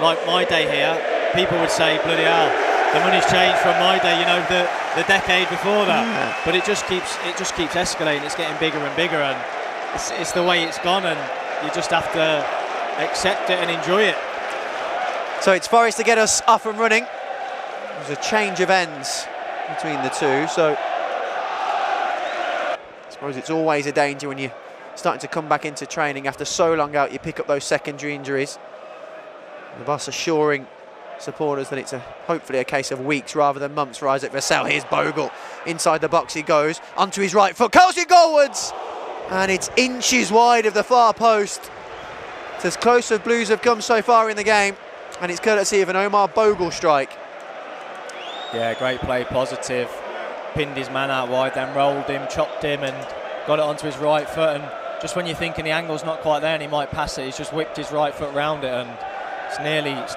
like my day here, people would say, bloody hell, the money's changed from my day, you know, the decade before that. Yeah. But it just keeps escalating. It's getting bigger and bigger, and it's the way it's gone, and you just have to accept it and enjoy it. So it's Forest to get us up and running. There's a change of ends between the two, so I suppose it's always a danger when you're starting to come back into training after so long out. You pick up those secondary injuries. The boss assuring supporters that it's hopefully a case of weeks rather than months for Isaac Vassell. Here's Bogle, inside the box he goes, onto his right foot, curls it goalwards, and it's inches wide of the far post. It's as close as Blues have come so far in the game, and it's courtesy of an Omar Bogle strike. Yeah, great play, positive. Pinned his man out wide, then rolled him, chopped him, and got it onto his right foot. And just when you're thinking the angle's not quite there and he might pass it, he's just whipped his right foot round it, and it's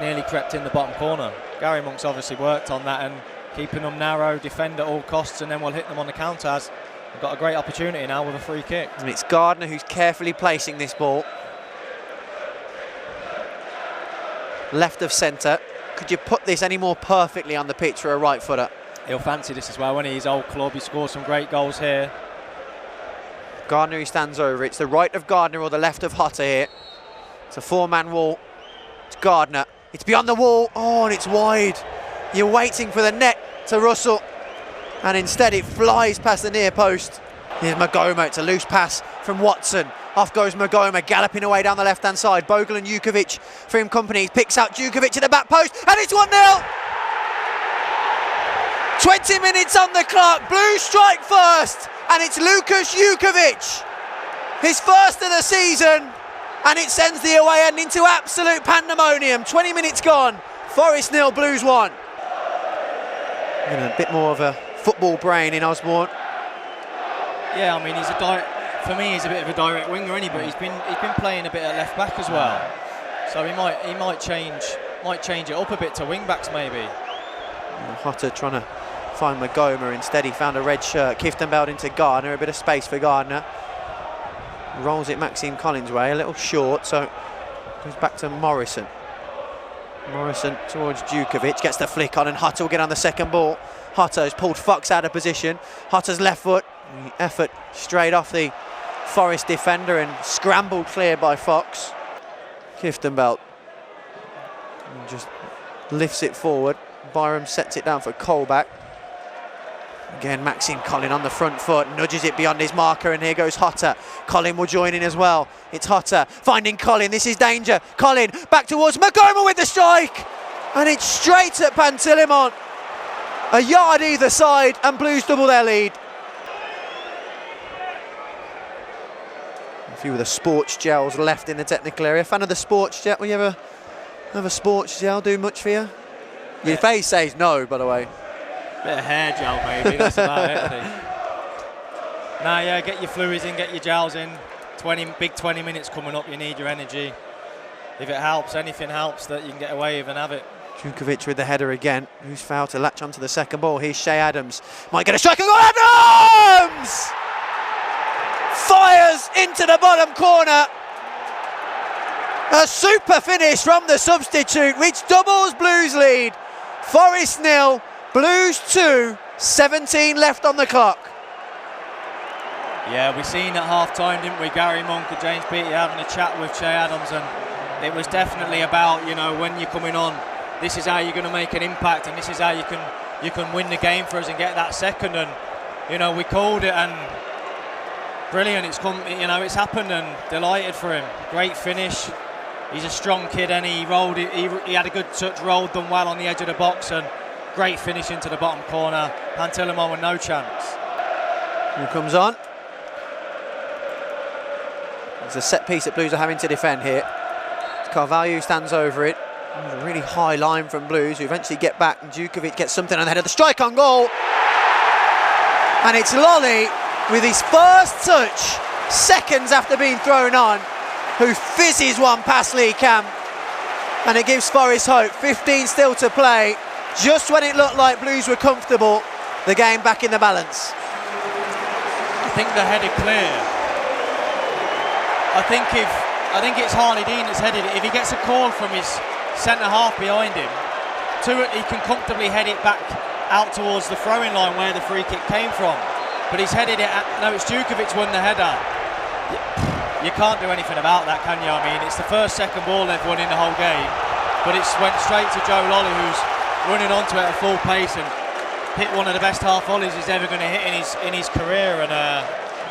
nearly crept in the bottom corner. Gary Monk's obviously worked on that and keeping them narrow, defend at all costs, and then we'll hit them on the counters. We've got a great opportunity now with a free kick. And it's Gardner who's carefully placing this ball. Left of centre. Could you put this any more perfectly on the pitch for a right footer? He'll fancy this as well, when he's old club. He scored some great goals here. Gardner who stands over. It's the right of Gardner or the left of Hotter here. It's a four-man wall. It's Gardner. It's beyond the wall. Oh, and it's wide. You're waiting for the net to rustle, and instead it flies past the near post. Here's Magoma. It's a loose pass from Watson. Off goes Magoma, galloping away down the left-hand side. Bogle and Jukovic for him company. He picks out Jukovic at the back post, and it's 1-0. 20 minutes on the clock. Blues strike first, and it's Lukas Jukovic. His first of the season, and it sends the away end into absolute pandemonium. 20 minutes gone. Forest 0, Blues 1. A bit more of a football brain in Osborne. Yeah, I mean, for me, he's a bit of a direct winger, isn't he? But he's been playing a bit at left back as well, so he might change it up a bit to wing backs maybe. Hotter trying to find Magoma. Instead, he found a red shirt. Kieftenbeld into Gardner. A bit of space for Gardner. Rolls it Maxime Collins' way, a little short, so goes back to Morrison. Morrison towards Jukovic, gets the flick on, and Hotter will get on the second ball. Hotter has pulled Fox out of position. Hotter's left foot, effort straight off the Forest defender and scrambled clear by Fox. Kieftenbeld just lifts it forward. Byram sets it down for Colback. Again, Maxime Collin on the front foot, nudges it beyond his marker, and here goes Hotter. Collin will join in as well. It's Hotter finding Collin. This is danger. Collin back towards Magoma with the strike, and it's straight at Pantilimon. A yard either side, and Blues double their lead. A few of the sports gels left in the technical area. Fan of the sports gel? Will you ever have a sports gel do much for you? Yeah. Your face says no, by the way. Bit of hair gel maybe, that's about it, I think. Nah, yeah, get your fluids in, get your gels in. 20 minutes coming up, you need your energy. If it helps, anything helps that you can get away with and have it. Jukovic with the header again. Who's failed to latch onto the second ball? Here's Shea Adams. Might get a strike and goal. Adams! Fires into the bottom corner. A super finish from the substitute, which doubles Blues lead. Forest 0. Blues 2, 17 left on the clock. Yeah, we seen at half-time, didn't we, Gary Monk and James Beattie having a chat with Shea Adams, and it was definitely about, you know, when you're coming on, this is how you're going to make an impact, and this is how you can win the game for us and get that second. And, you know, we called it, and brilliant. It's come, you know, it's happened, and delighted for him. Great finish. He's a strong kid, and he rolled it. He had a good touch, rolled them well on the edge of the box, and great finish into the bottom corner. Pantilimon with no chance. Who comes on? There's a set piece that Blues are having to defend here. Carvalho stands over it. There's a really high line from Blues, who eventually get back, and Jukovic gets something on the head of the strike on goal. And it's Lolly with his first touch, seconds after being thrown on, who fizzes one past Lee Camp. And it gives Forest hope. 15 still to play. Just when it looked like Blues were comfortable, the game back in the balance. I think the header clear. I think if I think it's Harley Dean that's headed it. If he gets a call from his centre half behind him, he can comfortably head it back out towards the throwing line where the free kick came from. But he's headed it no, it's Djukovic won the header. You can't do anything about that, can you? I mean, it's the second ball they've won in the whole game, but it's went straight to Joe Lolly, who's running onto it at full pace and hit one of the best half volleys he's ever going to hit in his career, and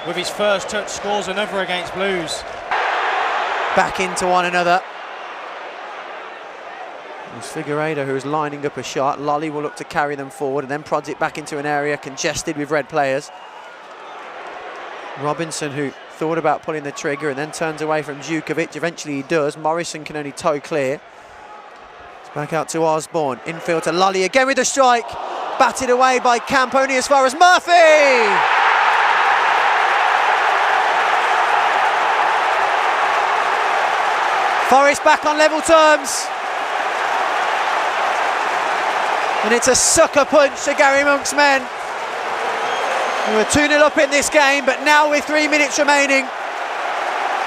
with his first touch scores another against Blues. Back into one another. It's Figueiredo who is lining up a shot. Lolly will look to carry them forward and then prods it back into an area congested with red players. Robinson, who thought about pulling the trigger and then turns away from Djukovic. Eventually he does. Morrison can only toe clear. It's back out to Osborne. Infield to Lolly again with the strike. Batted away by Camp, only as far as Murphy! Forest back on level terms. And it's a sucker punch to Gary Monk's men. We were 2-0 up in this game, but now with 3 minutes remaining,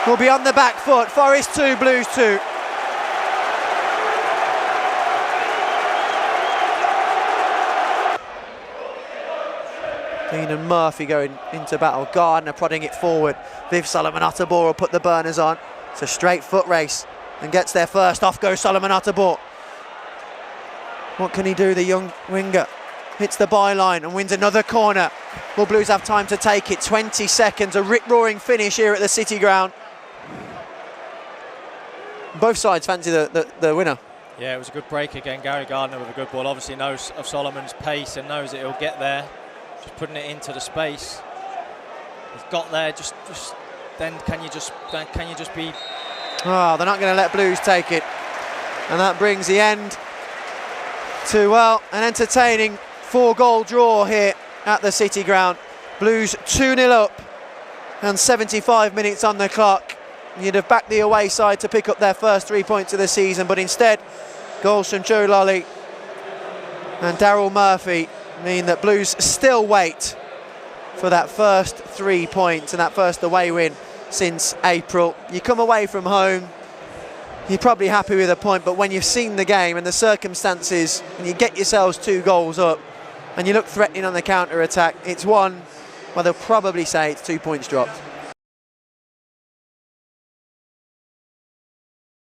we'll be on the back foot. Forest 2, Blues 2. Dean and Murphy going into battle. Gardner prodding it forward. Viv Solomon Attabor will put the burners on. It's a straight foot race and gets there first. Off goes Solomon Attabor. What can he do, the young winger? Hits the byline and wins another corner. Will Blues have time to take it? 20 seconds, a rip-roaring finish here at the City Ground. Both sides fancy the winner. Yeah, it was a good break again. Gary Gardner with a good ball. Obviously knows of Solomon's pace and knows that he'll get there. Just putting it into the space. He's got there. Just then can you just be? Oh, they're not going to let Blues take it, and that brings the end to, well, an entertaining 4-goal draw here at the City Ground. Blues 2-0 up and 75 minutes on the clock. You'd have backed the away side to pick up their first 3 points of the season, but instead goals from Joe Lolly and Daryl Murphy mean that Blues still wait for that first 3 points and that first away win since April. You come away from home, you're probably happy with a point, but when you've seen the game and the circumstances and you get yourselves 2 goals up and you look threatening on the counter-attack, it's one, well, they'll probably say it's 2 points dropped.